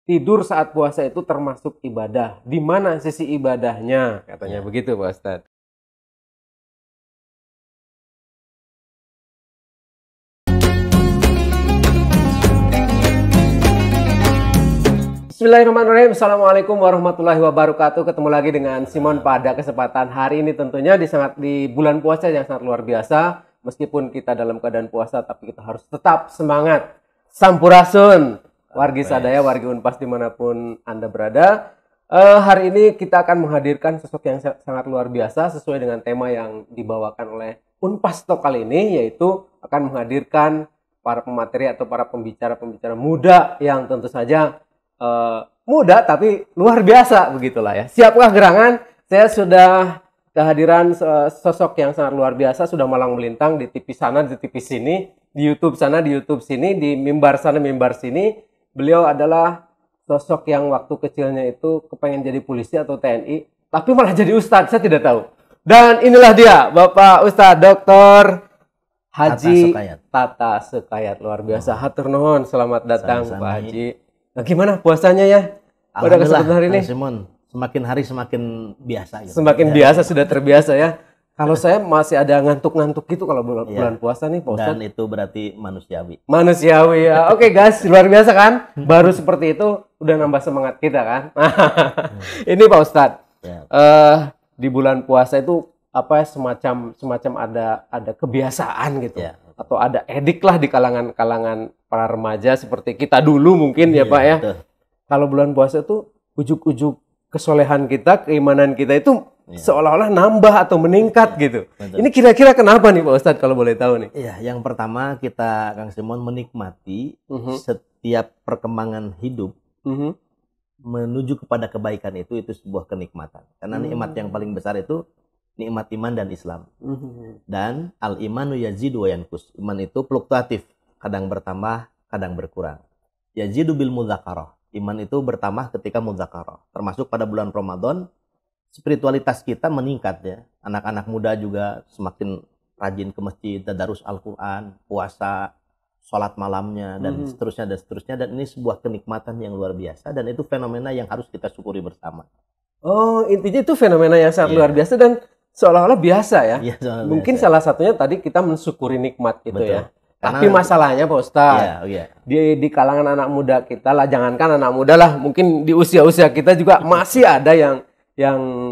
tidur saat puasa itu termasuk ibadah. Di mana sisi ibadahnya? Katanya begitu Pak Ustadz. Bismillahirrahmanirrahim. Assalamualaikum warahmatullahi wabarakatuh. Ketemu lagi dengan Simon pada kesempatan hari ini, tentunya di bulan puasa yang sangat luar biasa. Meskipun kita dalam keadaan puasa, tapi kita harus tetap semangat. Sampurasun, wargi sadaya, wargi Unpas dimanapun Anda berada. Hari ini kita akan menghadirkan sosok yang sangat luar biasa sesuai dengan tema yang dibawakan oleh Unpas Talk kali ini, yaitu akan menghadirkan para pemateri atau para pembicara-pembicara muda yang tentu saja muda tapi luar biasa, begitulah ya. Siapkah gerangan? Saya sudah kehadiran sosok yang sangat luar biasa, sudah malang melintang di TV sana, di TV sini, di YouTube sana, di YouTube sini, di mimbar sana, mimbar sini. Beliau adalah sosok yang waktu kecilnya itu kepengen jadi polisi atau TNI, tapi malah jadi ustadz, saya tidak tahu. Dan inilah dia, Bapak Ustadz Dr. Haji Tata Sekayat. Luar biasa. Hatur nuhun, selamat datang Pak Haji. Nah, gimana puasanya ya pada kesempatan hari ini? Simon, semakin hari semakin biasa. Gitu. Semakin biasa, sudah terbiasa ya. Kalau saya masih ada ngantuk-ngantuk gitu kalau bulan puasa nih Pak Ustadz. Dan itu berarti manusiawi. Manusiawi ya. Oke guys, luar biasa kan? Baru seperti itu udah nambah semangat kita kan? Ini Pak Ustadz, di bulan puasa itu apa semacam ada kebiasaan gitu. Atau ada edik lah di kalangan para remaja seperti kita dulu mungkin ya Pak ya. Betul. Kalau bulan puasa itu ujuk-ujuk kesolehan kita, keimanan kita itu seolah-olah nambah atau meningkat gitu. Betul. Ini kira-kira kenapa nih Pak Ustadz kalau boleh tahu nih? Iya, yang pertama kita Kang Simon menikmati setiap perkembangan hidup menuju kepada kebaikan itu sebuah kenikmatan. Karena nikmat yang paling besar itu nikmat iman dan Islam. Dan al-imanu yazidu wa yanqus. Iman itu fluktuatif, kadang bertambah, kadang berkurang. Yazidu bil mudzakarah. Iman itu bertambah ketika mudzakarah. Termasuk pada bulan Ramadan, spiritualitas kita meningkat ya. Anak-anak muda juga semakin rajin ke masjid, tadarus Al-Qur'an, puasa, sholat malamnya dan seterusnya. Dan ini sebuah kenikmatan yang luar biasa dan itu fenomena yang harus kita syukuri bersama. Oh, intinya itu fenomena yang sangat luar biasa dan seolah-olah biasa ya. Mungkin biasa. Salah satunya tadi kita mensyukuri nikmat gitu. Betul. Ya. Karena, tapi masalahnya Pak Ustadz, di kalangan anak muda kita lah, jangankan anak muda lah, mungkin di usia-usia kita juga masih ada yang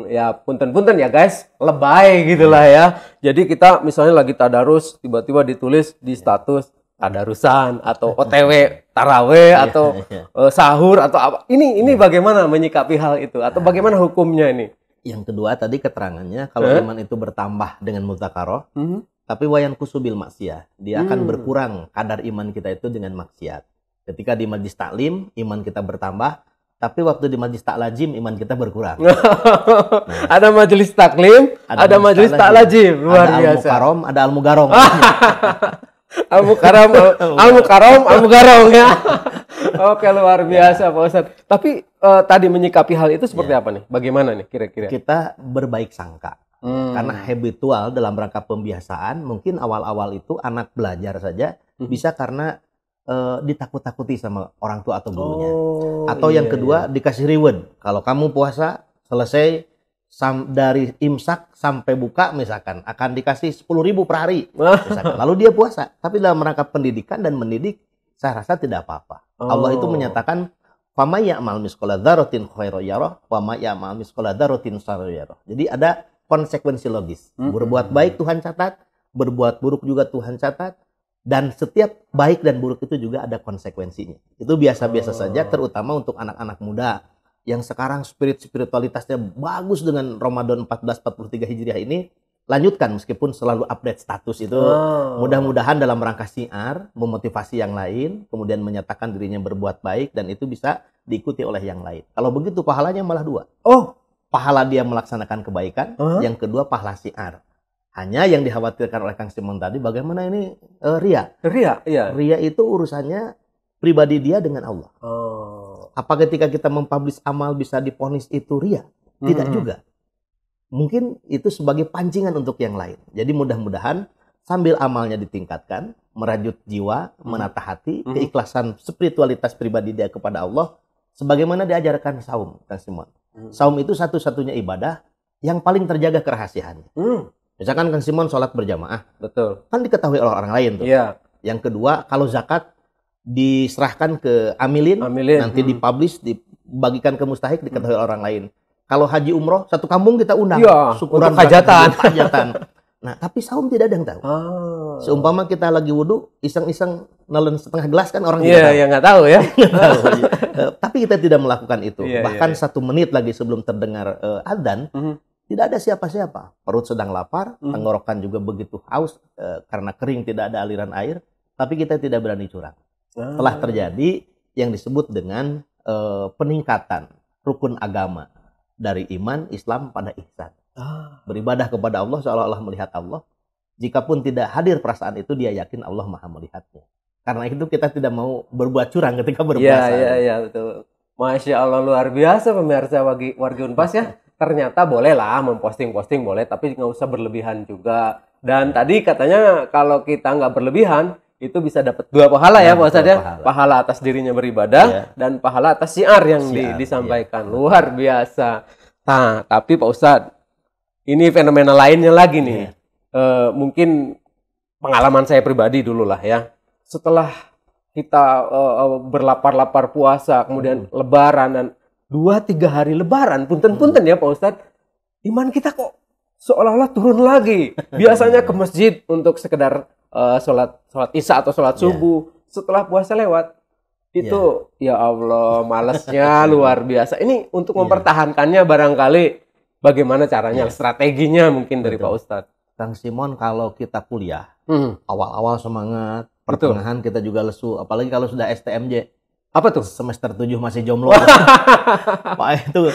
ya punten-punten ya guys, lebay gitulah ya. Jadi kita misalnya lagi tadarus, tiba-tiba ditulis di status tadarusan atau OTW taraweh atau sahur atau apa. Ini bagaimana menyikapi hal itu atau bagaimana hukumnya ini? Yang kedua tadi keterangannya kalau iman itu bertambah dengan mudzakarah, tapi wayan kusubil maksiyah, dia akan berkurang kadar iman kita itu dengan maksiat. Ketika di majlis taklim iman kita bertambah, tapi waktu di majlis taklajim iman kita berkurang. Ada majlis taklim, ada majlis taklajim, luar biasa. Ada al-mukarrom, ada al-mugarong. Al-mukarrom ya. Oke, luar biasa Pak Ustadz. Tapi tadi menyikapi hal itu seperti apa nih? Bagaimana nih kira-kira? Kita berbaik sangka. Karena habitual dalam rangka pembiasaan, mungkin awal-awal itu anak belajar saja bisa karena ditakut-takuti sama orang tua atau gurunya. Atau yang kedua dikasih reward. Kalau kamu puasa selesai dari imsak sampai buka misalkan akan dikasih 10.000 per hari misalkan. Lalu dia puasa. Tapi dalam rangka pendidikan dan mendidik saya rasa tidak apa-apa. Allah itu menyatakan fama ya'mal misqala dzarratin khairan yarah wa ma ya'mal misqala dzarratin syarran yarah. Jadi ada konsekuensi logis. Berbuat baik Tuhan catat, berbuat buruk juga Tuhan catat, dan setiap baik dan buruk itu juga ada konsekuensinya. Itu biasa-biasa saja, terutama untuk anak-anak muda yang sekarang spiritualitasnya bagus dengan Ramadan 1443 Hijriah ini. Lanjutkan meskipun selalu update status itu. Mudah-mudahan dalam rangka syiar memotivasi yang lain, kemudian menyatakan dirinya berbuat baik dan itu bisa diikuti oleh yang lain. Kalau begitu pahalanya malah dua. Pahala dia melaksanakan kebaikan, yang kedua pahala syiar. Hanya yang dikhawatirkan oleh Kang Simon tadi bagaimana ini ria. Ria itu urusannya pribadi dia dengan Allah. Apa ketika kita mempublish amal bisa diponis itu ria? Tidak juga. Mungkin itu sebagai pancingan untuk yang lain. Jadi mudah-mudahan sambil amalnya ditingkatkan, merajut jiwa, menata hati, keikhlasan spiritualitas pribadi dia kepada Allah, sebagaimana diajarkan saum, Kang Simon. Saum itu satu-satunya ibadah yang paling terjaga kerahasiaannya. Misalkan Kang Simon sholat berjamaah, betul. Kan diketahui oleh orang lain tuh. Iya. Yang kedua, kalau zakat diserahkan ke amilin. Nanti dipublish, dibagikan ke mustahik, diketahui oleh orang lain. Kalau haji umroh, satu kampung kita undang. Ya, syukuran untuk hajatan. Nah, tapi saum tidak ada yang tahu. Seumpama kita lagi wudhu, iseng-iseng nelen setengah gelas kan orang tidak tahu. Iya, nggak tahu ya. Tapi kita tidak melakukan itu. Bahkan 1 menit lagi sebelum terdengar adzan, tidak ada siapa-siapa. Perut sedang lapar, tenggorokan juga begitu haus karena kering, tidak ada aliran air. Tapi kita tidak berani curang. Telah terjadi yang disebut dengan peningkatan rukun agama dari iman, Islam pada ihsan. Beribadah kepada Allah seolah-olah melihat Allah. Jikapun tidak hadir perasaan itu, dia yakin Allah maha melihatnya. Karena itu kita tidak mau berbuat curang ketika berpuasa. Iya, betul. Masya Allah, luar biasa pemirsa wargi Unpas ya. Ternyata bolehlah memposting-posting boleh, tapi nggak usah berlebihan juga. Dan tadi katanya kalau kita nggak berlebihan, itu bisa dapat 2 pahala ya Pak Ustadz ya. Pahala atas dirinya beribadah dan pahala atas syiar yang disampaikan. Luar biasa. Nah, tapi Pak Ustadz, ini fenomena lainnya lagi nih. Mungkin pengalaman saya pribadi dulu lah ya. Setelah kita berlapar-lapar puasa, kemudian lebaran, dan 2-3 hari lebaran, punten-punten ya Pak Ustadz, iman kita kok seolah-olah turun lagi. Biasanya ke masjid untuk sekedar sholat isya atau sholat subuh. Setelah puasa lewat, itu ya Allah, malesnya luar biasa. Ini untuk mempertahankannya barangkali bagaimana caranya, strateginya mungkin dari Pak Ustadz. Kang Simon, kalau kita kuliah, awal-awal semangat, pertengahan kita juga lesu, apalagi kalau sudah STMJ. Apa tuh? Semester 7 masih jomblo. Pak, itu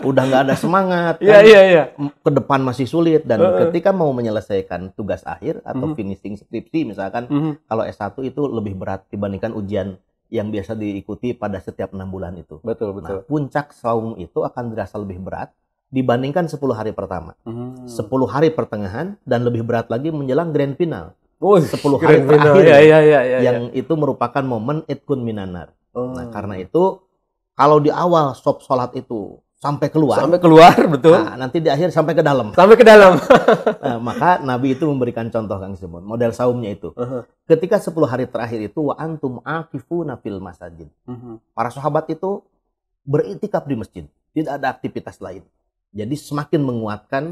udah nggak ada semangat. Iya. Ke depan masih sulit. Dan ketika mau menyelesaikan tugas akhir atau finishing skripsi misalkan, kalau S1 itu lebih berat dibandingkan ujian yang biasa diikuti pada setiap 6 bulan itu. Betul. Nah, puncak saum itu akan dirasa lebih berat dibandingkan 10 hari pertama. 10 hari pertengahan dan lebih berat lagi menjelang grand final. 10 hari terakhir yang itu merupakan momen itkun minanar. Nah, karena itu kalau di awal sholat itu sampai keluar, betul. Nah, nanti di akhir sampai ke dalam. Nah, maka Nabi itu memberikan contoh Kang Simon, model saumnya itu. Ketika 10 hari terakhir itu wa antum aqifuna fil masajid. Para sahabat itu beriktikaf di masjid, tidak ada aktivitas lain. Jadi semakin menguatkan,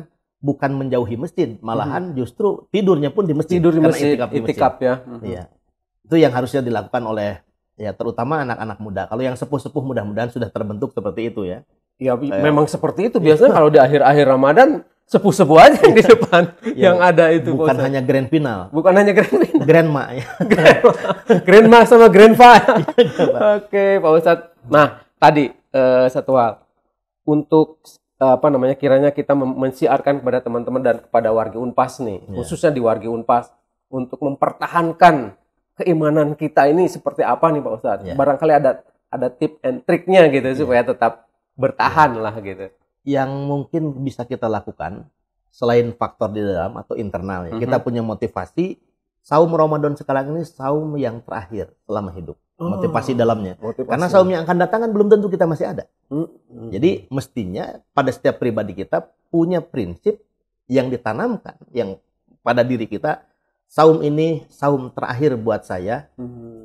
bukan menjauhi masjid, malahan justru tidurnya pun di masjid. Tidur di masjid, itikaf ya. Iya. Itu yang harusnya dilakukan oleh terutama anak-anak muda. Kalau yang sepuh-sepuh mudah-mudahan sudah terbentuk seperti itu ya. Ya memang seperti itu. Biasanya kalau di akhir-akhir Ramadan, sepuh-sepuh aja yang di depan yang ada itu. Bukan hanya grand final. Grandma ya. Grandma sama grandpa. Oke, Pak Ustadz. Nah, tadi satu hal. Untuk kiranya kita mensiarkan kepada teman-teman dan kepada wargi Unpas nih, khususnya di wargi Unpas, untuk mempertahankan keimanan kita ini seperti apa nih Pak Ustadz? Barangkali ada tip and triknya gitu supaya tetap bertahan lah gitu. Yang mungkin bisa kita lakukan selain faktor di dalam atau internal ya, kita punya motivasi. Saum Ramadan sekarang ini saum yang terakhir selama hidup. Motivasi dalamnya. Karena saum yang akan datang kan belum tentu kita masih ada. Jadi mestinya pada setiap pribadi kita punya prinsip yang ditanamkan yang pada diri kita. Saum ini saum terakhir buat saya,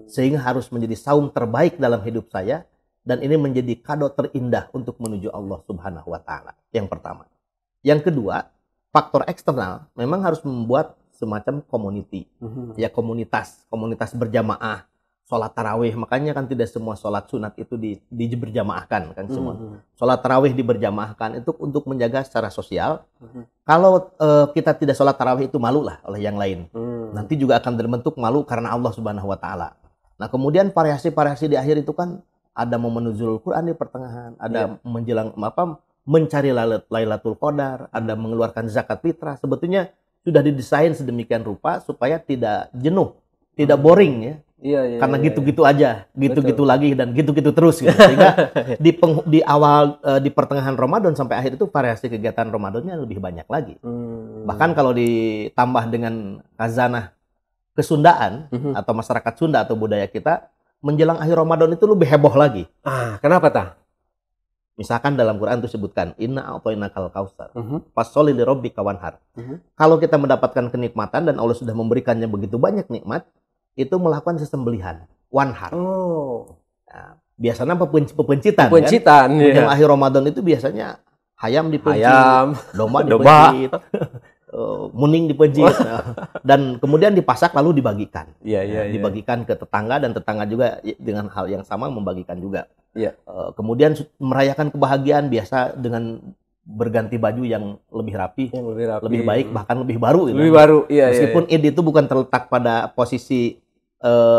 sehingga harus menjadi saum terbaik dalam hidup saya, dan ini menjadi kado terindah untuk menuju Allah Subhanahu wa Ta'ala. Yang pertama. Yang kedua, faktor eksternal memang harus membuat semacam community, komunitas berjamaah, sholat tarawih. Makanya kan tidak semua sholat sunat itu berjamaahkan kan semua. Sholat tarawih diberjamaahkan itu untuk menjaga secara sosial. Kalau kita tidak sholat tarawih itu malu lah oleh yang lain. Nanti juga akan terbentuk malu karena Allah Subhanahu wa Ta'ala. Nah, kemudian variasi-variasi di akhir itu kan ada momen nuzulul Quran di pertengahan, ada menjelang mencari Lailatul Qadar, ada mengeluarkan zakat fitrah. Sebetulnya sudah didesain sedemikian rupa supaya tidak jenuh, tidak boring ya. Karena gitu-gitu aja, gitu-gitu lagi dan gitu-gitu terus gitu. Sehingga di awal di pertengahan Ramadan sampai akhir itu variasi kegiatan Ramadannya lebih banyak lagi. Bahkan kalau ditambah dengan khazanah kesundaan atau masyarakat Sunda atau budaya kita, menjelang akhir Ramadan itu lebih heboh lagi. Kenapa tah? Misalkan dalam Quran itu sebutkan inna a'tainakal kautsar. Fasholli lirabbika wanhar. Kalau kita mendapatkan kenikmatan dan Allah sudah memberikannya begitu banyak nikmat, itu melakukan sesembelihan, wanhar. Nah, biasanya pepencitan. Kan? Menjelang akhir Ramadan itu biasanya ayam dipencit, domba dipencit, muning dipencit, dan kemudian dipasak lalu dibagikan. Dibagikan ke tetangga dan tetangga juga dengan hal yang sama membagikan juga. Kemudian merayakan kebahagiaan biasa dengan berganti baju yang lebih rapi, lebih baik, bahkan lebih baru. Lebih baru, Meskipun Id itu bukan terletak pada posisi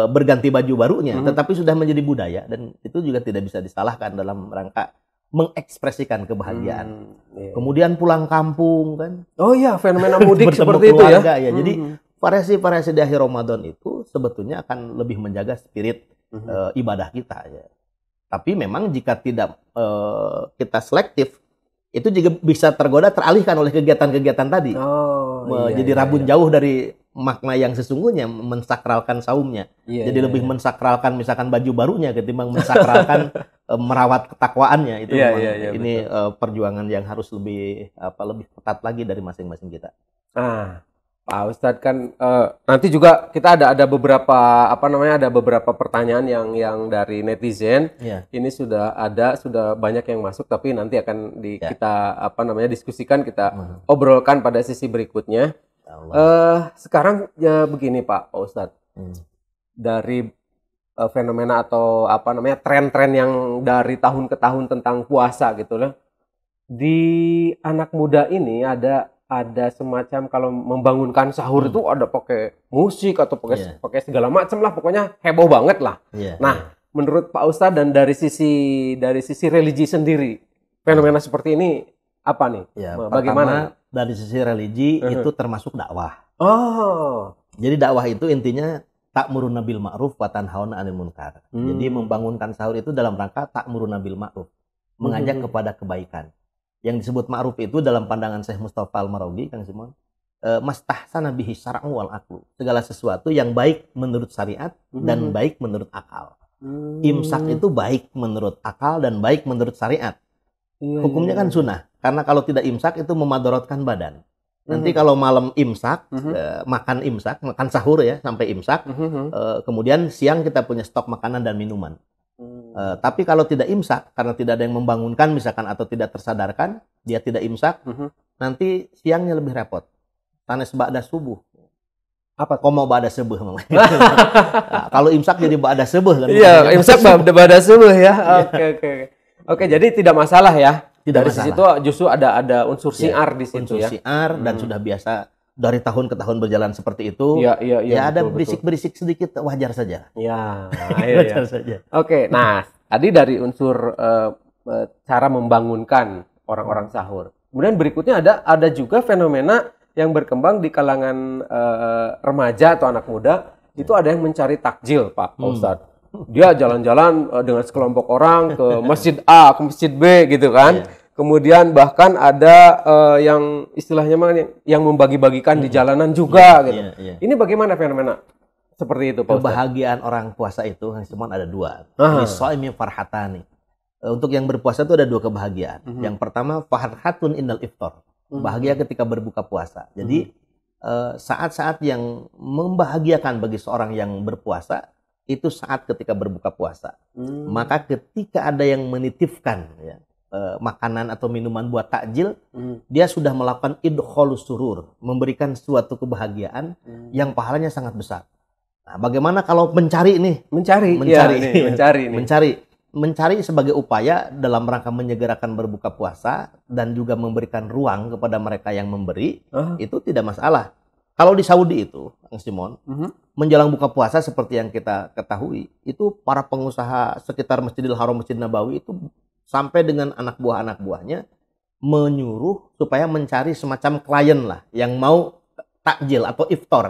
berganti baju barunya, tetapi sudah menjadi budaya dan itu juga tidak bisa disalahkan dalam rangka mengekspresikan kebahagiaan. Kemudian pulang kampung kan. Fenomena mudik seperti itu keluarga, ya. Jadi variasi-variasi di akhir Ramadan itu sebetulnya akan lebih menjaga spirit ibadah kita ya. Tapi memang jika tidak kita selektif, itu juga bisa tergoda teralihkan oleh kegiatan-kegiatan tadi. Jadi rabun jauh dari makna yang sesungguhnya, mensakralkan saumnya. Jadi lebih mensakralkan misalkan baju barunya ketimbang mensakralkan merawat ketakwaannya. Itu ini perjuangan yang harus lebih ketat lagi dari masing-masing kita. Pak Ustadz kan nanti juga kita ada beberapa ada beberapa pertanyaan yang dari netizen. Ini sudah banyak yang masuk, tapi nanti akan kita diskusikan, kita obrolkan pada sesi berikutnya. Sekarang ya begini Pak Ustadz, dari fenomena atau tren-tren yang dari tahun ke tahun tentang puasa gitu loh, di anak muda ini ada semacam kalau membangunkan sahur itu ada pakai musik atau pakai segala macam lah, pokoknya heboh banget lah. Menurut Pak Ustadz dan dari sisi religi sendiri, fenomena seperti ini apa nih? Bagaimana? Dari sisi religi itu termasuk dakwah. Jadi dakwah itu intinya ta'muruna bil ma'ruf wa tanhauna 'anil munkar. Jadi membangunkan sahur itu dalam rangka ta'muruna bil ma'ruf, mengajak kepada kebaikan. Yang disebut ma'ruf itu dalam pandangan Syekh Mustafa Al-Maraghi, Kang Simon, mastahsana bihi syar'u wal aqlu. Segala sesuatu yang baik menurut syariat dan baik menurut akal. Imsak itu baik menurut akal dan baik menurut syariat. Hukumnya kan sunnah. Karena kalau tidak imsak itu memadorotkan badan. Nanti kalau malam imsak, makan sahur ya sampai imsak, kemudian siang kita punya stok makanan dan minuman. Tapi kalau tidak imsak, karena tidak ada yang membangunkan misalkan atau tidak tersadarkan, dia tidak imsak, nanti siangnya lebih repot. Tanes ba'da subuh. Apa? Komo ba'da subuh. Kalau imsak jadi ba'da subuh. Iya, imsak ba'da subuh ya. Oke, jadi tidak masalah ya. Dari sisi itu justru ada unsur siar di situ ya. Unsur siar dan sudah biasa dari tahun ke tahun berjalan seperti itu. Ya ada berisik-berisik sedikit, wajar saja. Wajar saja. Oke, nah tadi dari unsur cara membangunkan orang-orang sahur. Kemudian berikutnya ada juga fenomena yang berkembang di kalangan remaja atau anak muda. Itu ada yang mencari takjil, Pak Ustadz. Dia jalan-jalan dengan sekelompok orang ke masjid A, ke masjid B gitu kan. Kemudian bahkan ada yang istilahnya yang membagi-bagikan di jalanan juga gitu. Ini bagaimana fenomena seperti itu, Pak Ustadz? Kebahagiaan orang puasa itu Simon ada dua. Lishaimi farhatani. Untuk yang berpuasa itu ada dua kebahagiaan. Yang pertama farhatun indal iftar. Bahagia ketika berbuka puasa. Jadi saat-saat yang membahagiakan bagi seorang yang berpuasa itu saat ketika berbuka puasa. Maka ketika ada yang menitipkan makanan atau minuman buat takjil, dia sudah melakukan idkhalus surur, memberikan suatu kebahagiaan yang pahalanya sangat besar. Nah, bagaimana kalau mencari sebagai upaya dalam rangka menyegerakan berbuka puasa dan juga memberikan ruang kepada mereka yang memberi, itu tidak masalah. Kalau di Saudi itu, Kang Simon, menjelang buka puasa seperti yang kita ketahui, itu para pengusaha sekitar Masjidil Haram, Masjid Nabawi itu sampai dengan anak buahnya menyuruh supaya mencari semacam klien lah yang mau takjil atau iftar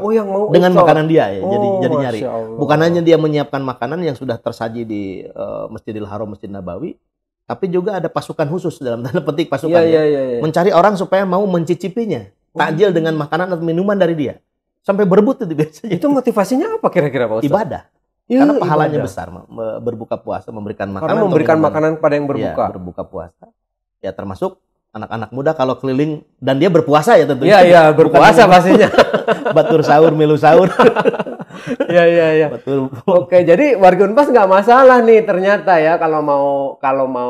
dengan makanan dia ya. Jadi nyari. Bukan hanya dia menyiapkan makanan yang sudah tersaji di Masjidil Haram, Masjid Nabawi, tapi juga ada pasukan khusus dalam tanda petik pasukan mencari orang supaya mau mencicipinya. Takjil dengan makanan atau minuman dari dia. Sampai berebut itu biasanya. Itu motivasinya apa kira-kira Pak Ustadz? Ibadah. Karena pahalanya ibadah. besar berbuka puasa, memberikan makanan. Karena memberikan makanan kepada yang berbuka. Ya, berbuka puasa. Ya termasuk anak-anak muda kalau keliling dan dia berpuasa ya tentunya. Iya, iya, berpuasa pastinya. Batur sahur, milu sahur. Iya, iya, iya. Betul. Oke, jadi warga Unpas nggak masalah nih ternyata ya kalau mau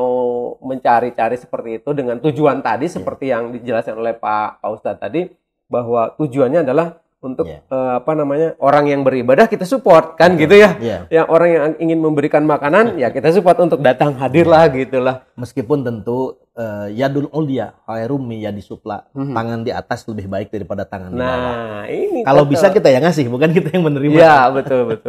mencari-cari seperti itu dengan tujuan tadi seperti yang dijelaskan oleh Pak Ustadz tadi bahwa tujuannya adalah untuk orang yang beribadah kita support kan gitu ya. Yang orang yang ingin memberikan makanan ya kita support untuk datang hadirlah gitulah. Meskipun tentu yadul ulya khairum min yadi supla, tangan di atas lebih baik daripada tangan di bawah. Nah, ini kalau bisa kita yang ngasih, bukan kita yang menerima. Ya, betul.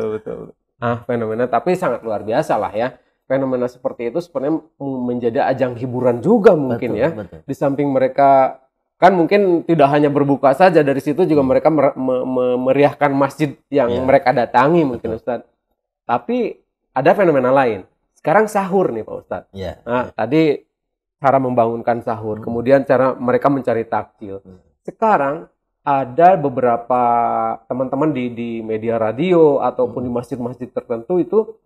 Fenomena tapi sangat luar biasa lah ya. Fenomena seperti itu sebenarnya menjadi ajang hiburan juga mungkin betul. Di samping mereka kan mungkin tidak hanya berbuka saja, dari situ juga mereka meriahkan masjid yang mereka datangi mungkin Ustadz. Tapi ada fenomena lain. Sekarang sahur nih Pak Ustadz. Tadi cara membangunkan sahur, kemudian cara mereka mencari takjil. Sekarang ada beberapa teman-teman di media radio ataupun di masjid-masjid tertentu itu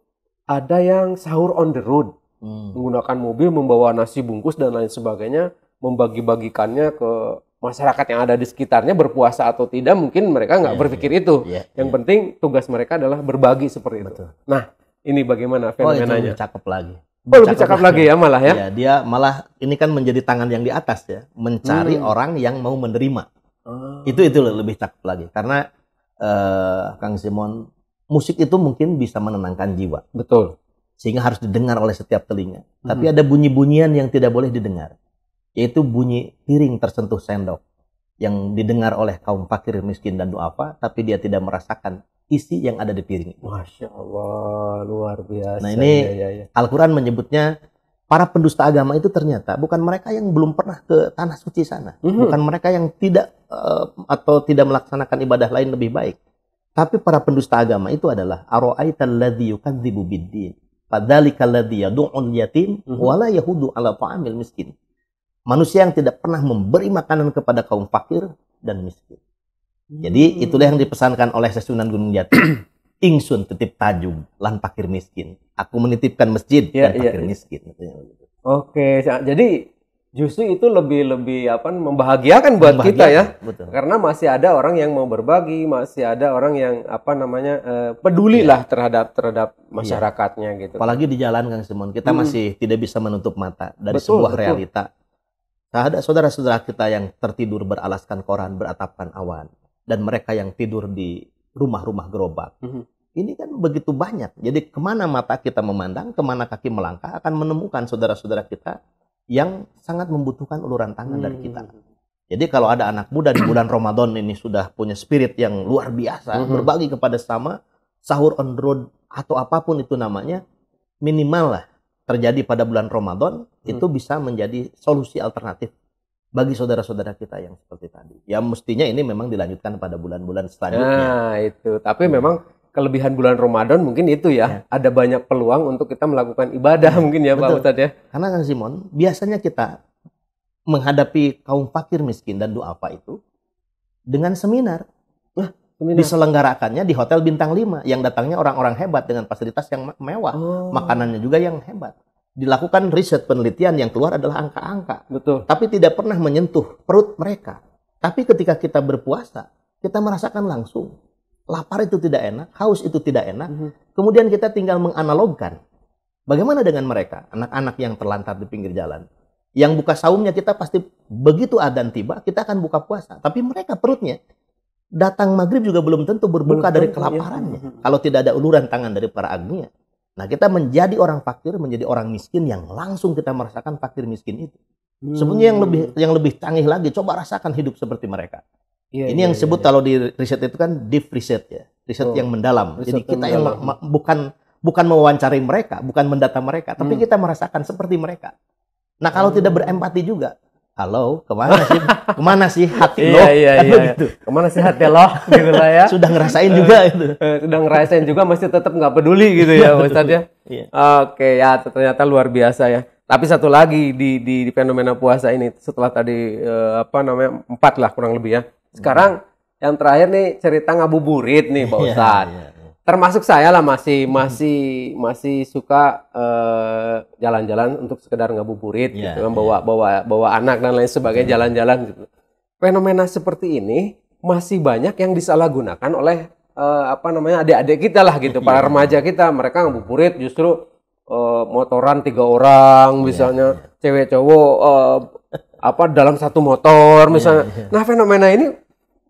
ada yang sahur on the road. Menggunakan mobil, membawa nasi bungkus dan lain sebagainya, membagi-bagikannya ke masyarakat yang ada di sekitarnya, berpuasa atau tidak mungkin mereka nggak berpikir itu. Yang penting tugas mereka adalah berbagi seperti itu. Nah, ini bagaimana fenomenanya? Itu lebih cakep lagi. Lebih cakep lagi ya malah ya? Ya, dia malah ini kan menjadi tangan yang di atas ya, mencari orang yang mau menerima. Itu lebih cakep lagi karena Kang Simon, musik itu mungkin bisa menenangkan jiwa. Betul. Sehingga harus didengar oleh setiap telinga. Tapi ada bunyi-bunyian yang tidak boleh didengar. Yaitu bunyi piring tersentuh sendok yang didengar oleh kaum fakir, miskin dan duafa, tapi dia tidak merasakan isi yang ada di piring. Masya Allah, luar biasa. Nah ini Al-Quran menyebutnya para pendusta agama itu ternyata bukan mereka yang belum pernah ke tanah suci sana, bukan mereka yang tidak atau tidak melaksanakan ibadah lain lebih baik, tapi para pendusta agama itu adalah ara'aital ladzi yukadzibu biddin fadzalikal ladzi yad'ul yatim wala yahudu ala ta'amil miskin. Manusia yang tidak pernah memberi makanan kepada kaum fakir dan miskin. Jadi itulah yang dipesankan oleh Sunan Gunung Jati. Ingsun titip tajum lan fakir miskin. Aku menitipkan masjid dan fakir miskin. Oke, jadi justru itu lebih membahagiakan buat kita ya. Betul. Karena masih ada orang yang mau berbagi, masih ada orang yang peduli lah terhadap masyarakatnya gitu. Apalagi di jalan Kang Simon, kita masih tidak bisa menutup mata dari sebuah realita. Ada saudara-saudara kita yang tertidur beralaskan koran, beratapkan awan, dan mereka yang tidur di rumah-rumah gerobak. Ini kan begitu banyak. Jadi kemana mata kita memandang, kemana kaki melangkah, akan menemukan saudara-saudara kita yang sangat membutuhkan uluran tangan dari kita. Jadi kalau ada anak muda di bulan Ramadan ini sudah punya spirit yang luar biasa, berbagi kepada sesama, sahur on the road atau apapun itu namanya, minimal lah terjadi pada bulan Ramadan, itu bisa menjadi solusi alternatif bagi saudara-saudara kita yang seperti tadi. Ya mestinya ini memang dilanjutkan pada bulan-bulan selanjutnya. Nah itu, tapi memang kelebihan bulan Ramadan mungkin itu ya. Ada banyak peluang untuk kita melakukan ibadah mungkin ya Pak Ustadz ya. Karena Kang Simon, biasanya kita menghadapi kaum fakir miskin dan duafa itu dengan seminar. Diselenggarakannya di hotel bintang 5 yang datangnya orang-orang hebat dengan fasilitas yang mewah, makanannya juga yang hebat. Dilakukan riset penelitian yang keluar adalah angka-angka. Betul. Tapi tidak pernah menyentuh perut mereka. Tapi ketika kita berpuasa, kita merasakan langsung lapar itu tidak enak, haus itu tidak enak. Kemudian kita tinggal menganalogkan bagaimana dengan mereka, anak-anak yang terlantar di pinggir jalan. Yang buka saumnya kita pasti begitu adzan tiba, kita akan buka puasa. Tapi mereka perutnya datang maghrib juga belum tentu berbuka dari kelaparannya. Kalau tidak ada uluran tangan dari para agnia. Nah kita menjadi orang fakir, menjadi orang miskin yang langsung kita merasakan fakir miskin itu. Sebenarnya yang lebih canggih lagi, coba rasakan hidup seperti mereka. Ini yang disebut kalau di riset itu kan deep research ya. Riset yang mendalam. Jadi kita yang bukan mewawancari mereka, bukan mendata mereka, tapi kita merasakan seperti mereka. Nah kalau tidak berempati juga, halo, kemana sih hati lo? Gitu. Kemana sih hati lo? Gitu lah ya. Sudah ngerasain juga itu. Sudah ngerasain juga, masih tetap nggak peduli gitu ya, Ustadz ya. Oke, ya ternyata luar biasa ya. Tapi satu lagi di fenomena puasa ini, setelah tadi 4 lah kurang lebih ya. Sekarang yang terakhir nih cerita ngabuburit nih, Pak Ustadz. termasuk saya lah masih suka jalan-jalan untuk sekedar ngabuburit gitu kan, bawa anak dan lain sebagainya jalan-jalan gitu. Fenomena seperti ini masih banyak yang disalahgunakan oleh adik-adik kita lah gitu, para remaja kita. Mereka ngabuburit justru motoran 3 orang misalnya, cewek cowok dalam satu motor misalnya. Nah, fenomena ini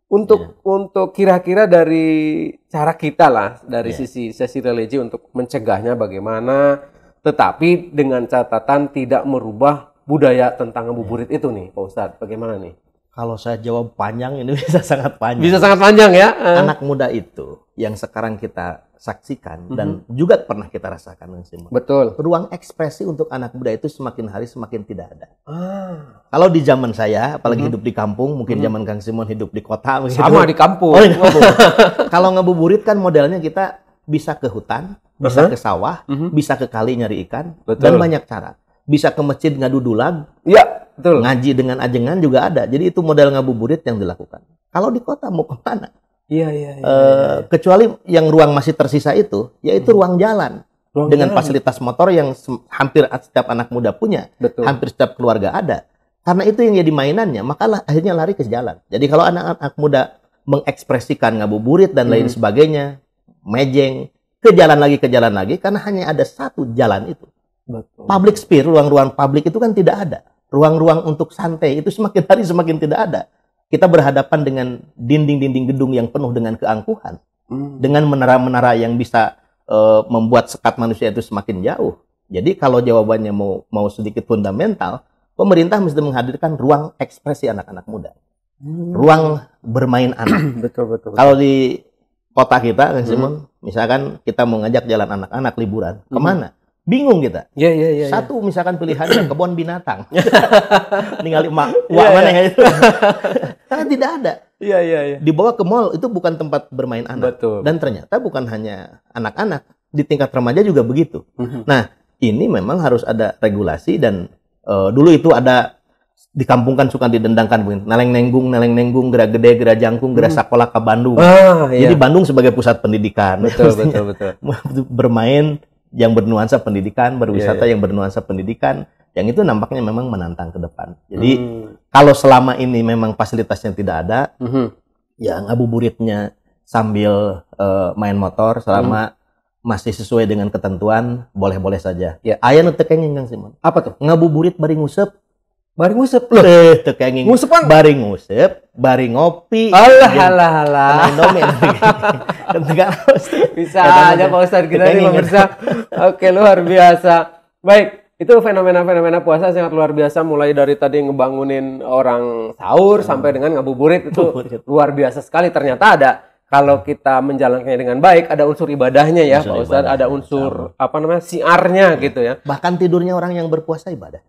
untuk kira-kira dari cara kita lah, dari sisi religi untuk mencegahnya bagaimana, tetapi dengan catatan tidak merubah budaya tentang ngabuburit itu nih Pak Ustadz, bagaimana nih? Kalau saya jawab panjang ini bisa sangat panjang. Bisa sangat panjang ya. Anak muda itu yang sekarang kita saksikan dan juga pernah kita rasakan, betul. Ruang ekspresi untuk anak muda itu semakin hari semakin tidak ada. Kalau di zaman saya, apalagi hidup di kampung, mungkin zaman Kang Simon hidup di kota, sama di kampung. Di kampung. Kalau ngabuburit kan modelnya kita bisa ke hutan, bisa ke sawah, bisa ke kali nyari ikan, dan banyak cara. Bisa ke masjid ngadu dulag, betul. Ngaji dengan ajengan juga ada. Jadi itu model ngabuburit yang dilakukan. Kalau di kota mau kemana? Kecuali yang ruang masih tersisa itu, yaitu ruang jalan. Dengan fasilitas motor yang hampir setiap anak muda punya. Betul. Hampir setiap keluarga ada. Karena itu yang jadi mainannya, maka akhirnya lari ke jalan. Jadi kalau anak-anak muda mengekspresikan ngabuburit dan lain sebagainya, mejeng, ke jalan lagi, karena hanya ada satu jalan itu. Betul. Public sphere, ruang-ruang publik itu kan tidak ada. Ruang-ruang untuk santai itu semakin hari semakin tidak ada. Kita berhadapan dengan dinding-dinding gedung yang penuh dengan keangkuhan. Dengan menara-menara yang bisa membuat sekat manusia itu semakin jauh. Jadi kalau jawabannya mau sedikit fundamental, pemerintah mesti menghadirkan ruang ekspresi anak-anak muda. Ruang bermain anak. Betul. Kalau di kota kita, Kang Simon, misalkan kita mau ngajak jalan anak-anak liburan, kemana? Bingung kita. Satu misalkan pilihannya kebun binatang. Ningali mana ya itu. Karena tidak ada. Dibawa ke mall itu bukan tempat bermain anak. Betul. Dan ternyata bukan hanya anak-anak, di tingkat remaja juga begitu. Nah, ini memang harus ada regulasi dan dulu itu ada di kampung kan suka didendangkan begini, neleng nenggung, gera gede, gera jangkung, gera sakola ke Bandung. Jadi Bandung sebagai pusat pendidikan. Betul. Bermain yang bernuansa pendidikan, berwisata yang bernuansa pendidikan, yang itu nampaknya memang menantang ke depan. Jadi kalau selama ini memang fasilitasnya tidak ada, ya ngabuburitnya sambil main motor selama masih sesuai dengan ketentuan, boleh-boleh saja. Aya nu teu kenging Kang Simon. Apa tuh? Ngabuburit bari nguseup. Bari nguseup loh. Teu kenging. Ngusepan bari nguseup, bari ngopi. Alah. Indomie. Bisa aja Pak Ustadz kita nih pemirsa. Oke, luar biasa. Baik, itu fenomena-fenomena puasa sangat luar biasa, mulai dari tadi ngebangunin orang sahur sampai dengan ngabuburit itu luar biasa sekali. Ternyata ada, kalau kita menjalankannya dengan baik, ada unsur ibadahnya ya Pak Ustadz, ada unsur siarnya gitu ya. Bahkan tidurnya orang yang berpuasa ibadah.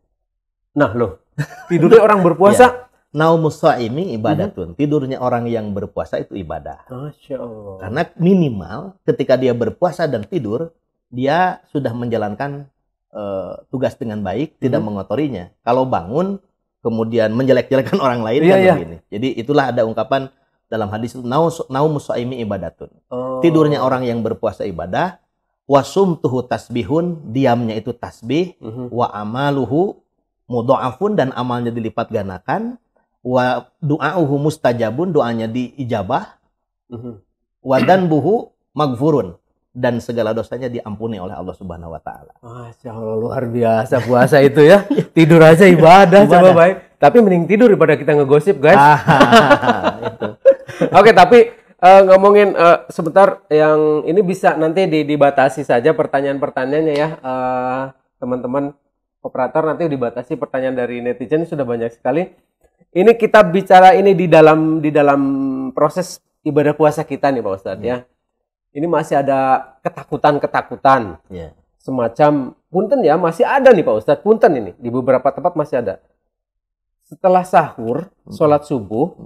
Nah loh, tidurnya orang berpuasa naumus shaimi ibadatun. Tidurnya orang yang berpuasa itu ibadah. Masya Allah. Karena minimal ketika dia berpuasa dan tidur, dia sudah menjalankan tugas dengan baik, tidak mengotorinya. Kalau bangun kemudian menjelek-jelekan orang lain kan begini. Jadi itulah ada ungkapan dalam hadis itu, naumus shaimi ibadatun. Tidurnya orang yang berpuasa ibadah, wasumtuhu tasbihun, diamnya itu tasbih, wa amaluhu mudha'afun, dan amalnya dilipat gandakan, wa du'auhu mustajabun, doanya diijabah, wa danbuhu magfurun, dan segala dosanya diampuni oleh Allah Subhanahu wa taala. Masya Allah, luar biasa puasa itu ya. Tidur aja ibadah. Coba baik. Tapi mending tidur daripada kita ngegosip, guys. Oke, tapi ngomongin sebentar, yang ini bisa nanti dibatasi saja pertanyaan-pertanyaannya ya, teman-teman operator, nanti dibatasi pertanyaan dari netizen, sudah banyak sekali. Ini kita bicara ini di dalam proses ibadah puasa kita nih Pak Ustadz ya. Ini masih ada ketakutan. Semacam punten ya, masih ada nih Pak Ustadz, punten ini di beberapa tempat masih ada. Setelah sahur, sholat subuh,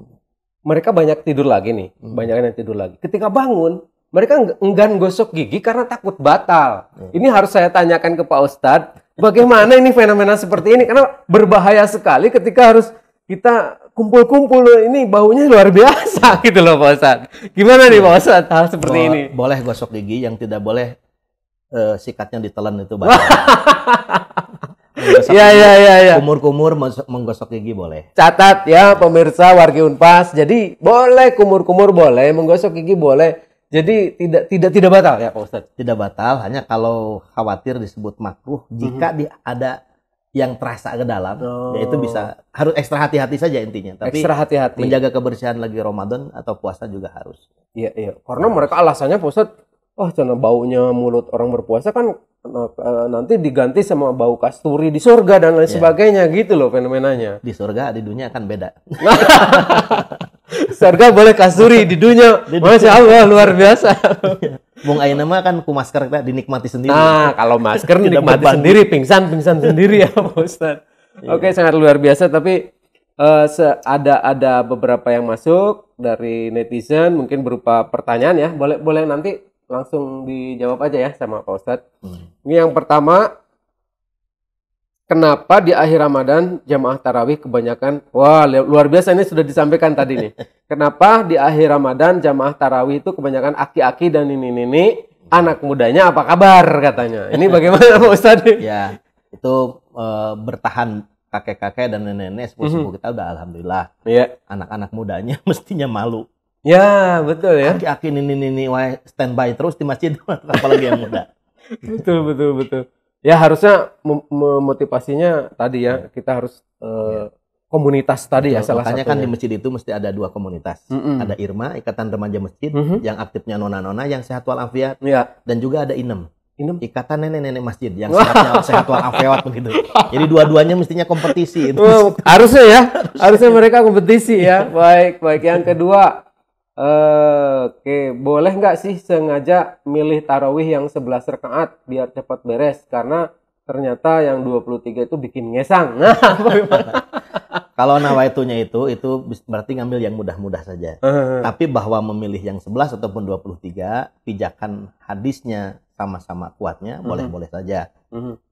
mereka banyak tidur lagi nih, banyak yang tidur lagi. Ketika bangun, mereka enggan gosok gigi karena takut batal. Ini harus saya tanyakan ke Pak Ustadz, bagaimana ini fenomena seperti ini? Karena berbahaya sekali ketika harus kita kumpul-kumpul ini baunya luar biasa gitu loh Pak Ustadz. Gimana nih Pak Ustadz hal seperti ini? Boleh gosok gigi, yang tidak boleh sikatnya ditelan itu batal. Iya. Kumur-kumur menggosok gigi boleh. Catat ya pemirsa Wargi Unpas. Jadi boleh kumur-kumur boleh, menggosok gigi boleh. Jadi tidak batal ya Pak Ustadz? Tidak batal, hanya kalau khawatir disebut makruh jika ada yang terasa ke dalam, yaitu harus ekstra hati-hati saja intinya. Tapi ekstra hati-hati. Menjaga kebersihan lagi Ramadan atau puasa juga harus. Iya. Karena mereka alasannya Pak Ustadz, karena baunya mulut orang berpuasa kan nanti diganti sama bau kasturi di surga dan lain sebagainya gitu loh fenomenanya. Di surga, di dunia kan beda. Surga boleh kasturi, di dunia Masya Allah luar biasa. Bung Aina mah kan masker kita dinikmati sendiri. Nah, kalau masker nikmati sendiri, pingsan sendiri ya Pak Ustadz. Oke, sangat luar biasa. Tapi ada beberapa yang masuk dari netizen, mungkin berupa pertanyaan ya. Boleh nanti langsung dijawab aja ya sama Pak Ustadz. Ini yang pertama, kenapa di akhir Ramadan jamaah tarawih kebanyakan, wah luar biasa ini sudah disampaikan tadi nih. Kenapa di akhir Ramadan jamaah tarawih itu kebanyakan aki-aki dan ini anak mudanya apa kabar katanya. Ini bagaimana Pak Ustadz? Ya, itu bertahan kakek-kakek dan nenek-nenek sepupu kita udah alhamdulillah. Iya. Anak-anak mudanya mestinya malu. Ya, betul ya. Aki-aki ini standby terus di masjid apalagi yang muda. Betul. Ya harusnya memotivasinya tadi ya, kita harus komunitas tadi ya salah satunya. Makanya kan di masjid itu mesti ada 2 komunitas. Ada IRMA, Ikatan Remaja Masjid, yang aktifnya nona-nona yang sehat walafiat. Dan juga ada INEM, Ikatan Nenek-Nenek Masjid yang sehat walafiat begitu. Jadi dua-duanya mestinya kompetisi. Harusnya ya, harusnya mereka kompetisi ya. Baik. Yang kedua, boleh nggak sih sengaja milih tarawih yang 11 rakaat biar cepat beres karena ternyata yang 23 itu bikin ngesang. Nah, kalau nawaitunya itu berarti ngambil yang mudah-mudah saja. Tapi bahwa memilih yang 11 ataupun 23, pijakan hadisnya sama-sama kuatnya, boleh-boleh saja.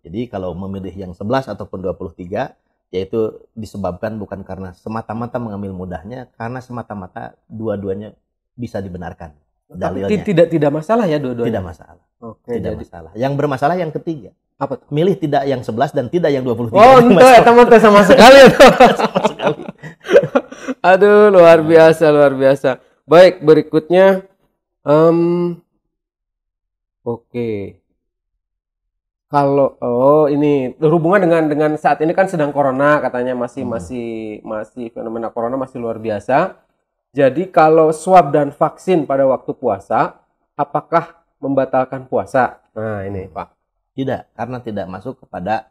Jadi kalau memilih yang 11 ataupun 23, yaitu disebabkan bukan karena semata-mata mengambil mudahnya, karena semata-mata dua-duanya bisa dibenarkan dalilnya. Tapi tidak masalah ya dua-duanya? Tidak masalah. Tidak masalah. Yang bermasalah yang ketiga. Apa tuh? Milih tidak yang 11 dan tidak yang 23. Oh, teman-teman sama sekali. Sama sekali. Aduh, luar biasa. Baik, berikutnya kalau ini berhubungan dengan saat ini kan sedang corona katanya masih fenomena corona masih luar biasa. Jadi kalau swab dan vaksin pada waktu puasa, apakah membatalkan puasa? Nah ini Pak. Tidak, karena tidak masuk kepada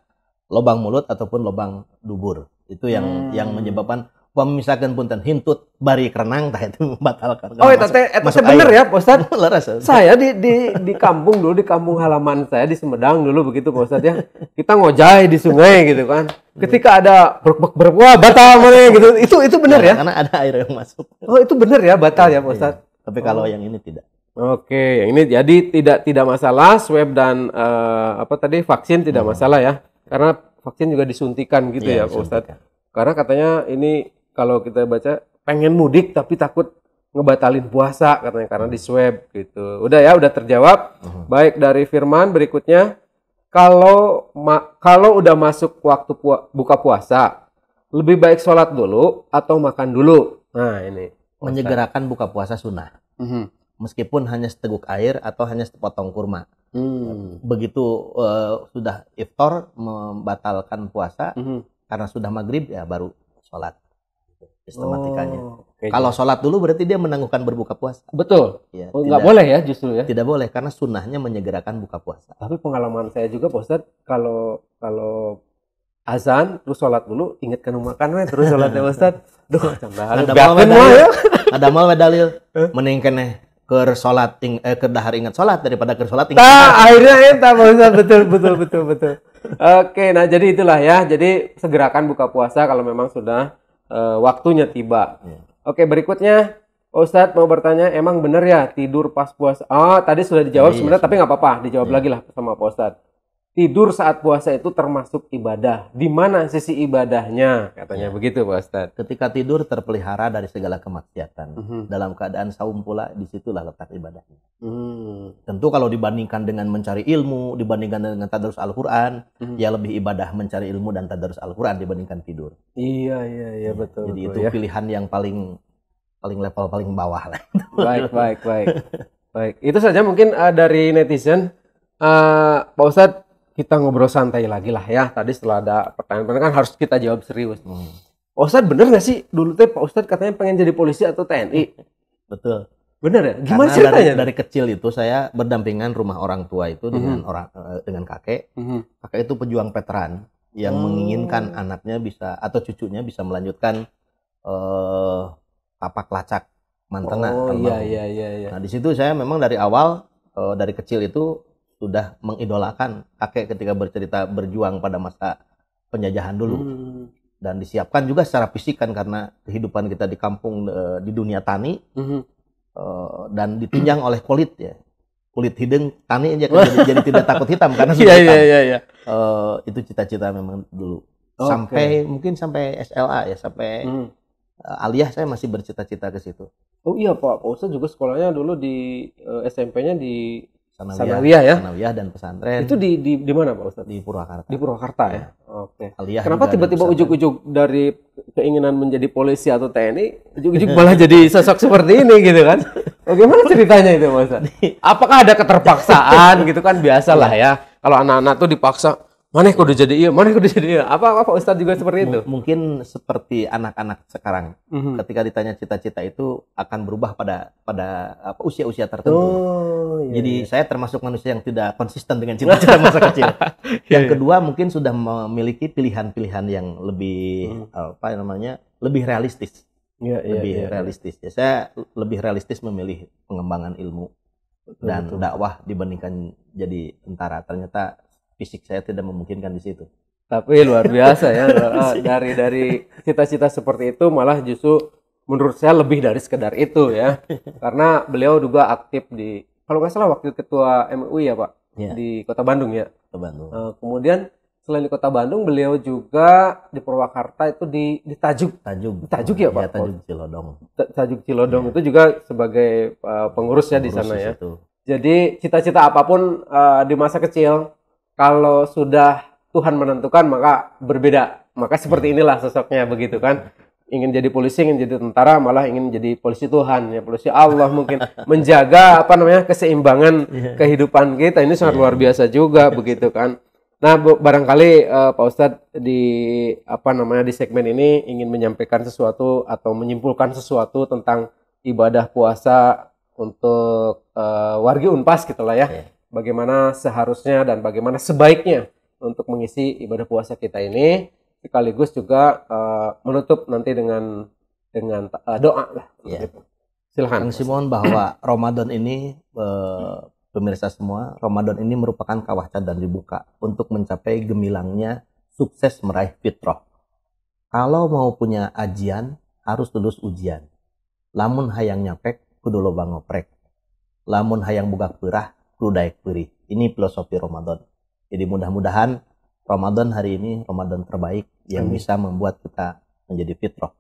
lubang mulut ataupun lubang dubur. Itu yang menyebabkan misalkan punten hintut bari kerenang tah itu membatalkan. Oh, itu bener ya, Pak Ustadz. Saya di kampung dulu, di kampung halaman saya di Sumedang dulu begitu Pak Ustadz ya. Kita ngojai di sungai gitu kan. Ketika ada wah batal mana gitu. Itu benar ya? Karena ada air yang masuk. Oh, itu benar ya, batal ya Pak Ustadz. Tapi kalau yang ini tidak. Oke, yang ini jadi tidak masalah swab dan vaksin tidak masalah ya. Karena vaksin juga disuntikan gitu ya Pak Ustadz. Karena katanya ini kalau kita baca pengen mudik tapi takut ngebatalin puasa katanya karena di swab gitu. Udah terjawab. Baik, dari Firman berikutnya, kalau udah masuk waktu buka puasa, lebih baik sholat dulu atau makan dulu? Nah ini menyegerakan buka puasa sunnah. Meskipun hanya seteguk air atau hanya sepotong kurma. Begitu sudah iftar membatalkan puasa karena sudah maghrib ya baru sholat. Sistematikanya. Kalau sholat dulu berarti dia menangguhkan berbuka puasa. Betul. Ya, nggak boleh ya justru ya. Tidak boleh karena sunnahnya menyegerakan buka puasa. Tapi pengalaman saya juga Pak Ustadz, kalau azan terus sholat dulu, ingatkan makan terus sholat ya Ustadz. Duh, ada mal dalil meningkene ke sholat ke dahar ingat sholat daripada ke sholat ingat. Akhirnya eta Pak Ustadz, betul. Oke, nah jadi itulah ya. Jadi segerakan buka puasa kalau memang sudah waktunya tiba. Oke, berikutnya Ustadz mau bertanya, emang benar ya tidur pas puasa? Oh, tadi sudah dijawab sebenarnya, tapi nggak apa-apa, dijawab lagi lah sama Pak Ustadz. tidur saat puasa itu termasuk ibadah. Di mana sisi ibadahnya? Katanya begitu Pak Ustadz. Ketika tidur terpelihara dari segala kemaksiatan. Dalam keadaan saum pula, disitulah letak ibadahnya. Tentu kalau dibandingkan dengan mencari ilmu, dibandingkan dengan tadarus Al-Quran, ya lebih ibadah mencari ilmu dan tadarus Al-Quran dibandingkan tidur. Iya betul. Jadi betul, itu ya. pilihan yang paling level paling bawah lah. Baik. Baik. Itu saja mungkin dari netizen. Pak Ustadz, kita ngobrol santai lagi lah ya. Tadi setelah ada pertanyaan-pertanyaan kan harus kita jawab serius. Pak Ustadz bener nggak sih dulu teh Pak Ustadz katanya pengen jadi polisi atau TNI? Betul. Bener ya? Gimana Karena ceritanya? dari kecil itu saya berdampingan rumah orang tua itu dengan dengan kakek. Kakek itu pejuang veteran yang menginginkan anaknya bisa atau cucunya bisa melanjutkan tapak lacak mantena. Iya. Nah di situ saya memang dari awal dari kecil itu sudah mengidolakan kakek ketika bercerita berjuang pada masa penjajahan dulu. Dan disiapkan juga secara fisik kan karena kehidupan kita di kampung di dunia tani dan ditunjang oleh kulit ya. Kulit hidung tani aja kan jadi tidak takut hitam karena sudah hitam. Iya. Itu cita-cita memang dulu. Sampai mungkin sampai SLA ya, sampai aliyah saya masih bercita-cita ke situ. Oh iya Pak Ustadz juga sekolahnya dulu di SMP-nya di Sanawiyah ya. Sanawiyah dan pesantren. Itu di mana Pak Ustadz? Di Purwakarta. Di Purwakarta ya. Oke. Aliyah kenapa tiba-tiba ujuk-ujuk dari keinginan menjadi polisi atau TNI, ujuk-ujuk malah jadi sosok seperti ini gitu kan? Bagaimana ceritanya itu Pak Ustadz? Apakah ada keterpaksaan gitu kan, biasalah ya. Kalau anak-anak tuh dipaksa, mana kudu jadi iya, mana kudu jadi iya. Apa Pak Ustadz juga seperti itu? Mungkin seperti anak-anak sekarang. Ketika ditanya cita-cita itu akan berubah pada usia-usia tertentu. Jadi saya termasuk manusia yang tidak konsisten dengan cita-cita masa kecil. Yang kedua mungkin sudah memiliki pilihan-pilihan yang lebih lebih realistis. Lebih realistis. Ya, saya lebih realistis memilih pengembangan ilmu dan dakwah dibandingkan jadi tentara. Ternyata fisik saya tidak memungkinkan di situ. Tapi luar biasa ya, dari cita-cita seperti itu malah justru menurut saya lebih dari sekedar itu ya. Karena beliau juga aktif di, kalau nggak salah wakil ketua MUI ya Pak, di Kota Bandung ya. Kemudian selain di Kota Bandung, beliau juga di Purwakarta itu di Tajuk ya Pak? Tajuk Cilodong. Tajuk Cilodong itu juga sebagai pengurus ya di sana ya. Jadi cita-cita apapun di masa kecil, kalau sudah Tuhan menentukan maka berbeda. Maka seperti inilah sosoknya begitu kan. Ingin jadi polisi, ingin jadi tentara, malah ingin jadi polisi Tuhan ya, polisi Allah mungkin menjaga keseimbangan kehidupan kita. Ini sangat luar biasa juga begitu kan. Nah, barangkali Pak Ustadz di di segmen ini ingin menyampaikan sesuatu atau menyimpulkan sesuatu tentang ibadah puasa untuk wargi Unpas gitulah ya. Bagaimana seharusnya dan bagaimana sebaiknya untuk mengisi ibadah puasa kita ini, sekaligus juga menutup nanti dengan doa lah. Gitu. Silakan. Simon, bahwa Ramadan ini pemirsa semua, Ramadan ini merupakan kawah cadar dibuka untuk mencapai gemilangnya sukses meraih fitrah. Kalau mau punya ajian harus lulus ujian. Lamun hayang nyapek kudu loba ngoprek. Lamun hayang buka perah kudu daek perih. Ini filosofi Ramadan. Jadi mudah-mudahan Ramadan hari ini Ramadan terbaik yang bisa membuat kita menjadi fitrah.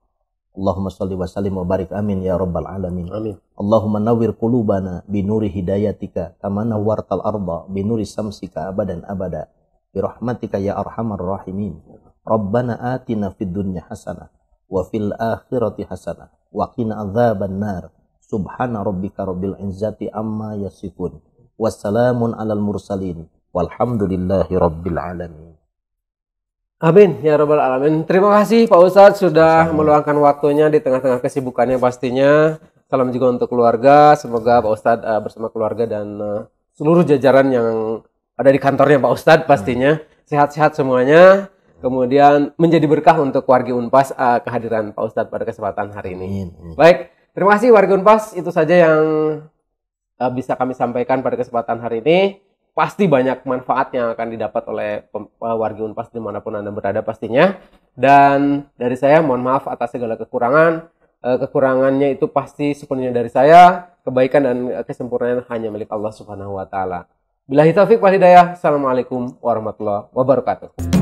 Allahumma sholli wa sallim wa barik amin ya rabbal alamin. Amin. Allahumma nawwir qulubana bi nuri hidayatika kama nawwartal arda bi nuri samsika abadan abada. Bi rahmatika ya arhamar rahimin. Rabbana atina fid dunya hasanah wa fil akhirati hasanah wa qina adzaban nar. Subhana rabbika rabbil izzati amma yasifun. Wassalamun alal mursalin. Walhamdulillahi rabbil alamin. Amin ya rabbal alamin. Terima kasih Pak Ustadz sudah meluangkan waktunya di tengah-tengah kesibukannya pastinya. Salam juga untuk keluarga. Semoga Pak Ustadz bersama keluarga dan seluruh jajaran yang ada di kantornya Pak Ustadz pastinya sehat-sehat semuanya. Kemudian menjadi berkah untuk wargi Unpas kehadiran Pak Ustadz pada kesempatan hari ini. Baik, terima kasih wargi Unpas. Itu saja yang bisa kami sampaikan pada kesempatan hari ini. Pasti banyak manfaat yang akan didapat oleh wargi Unpas dimanapun Anda berada pastinya. Dan dari saya mohon maaf atas segala kekurangan. Kekurangannya itu pasti sepenuhnya dari saya. Kebaikan dan kesempurnaan hanya milik Allah Subhanahu wa Ta'ala. Billahi taufik wal hidayah. Assalamualaikum warahmatullahi wabarakatuh.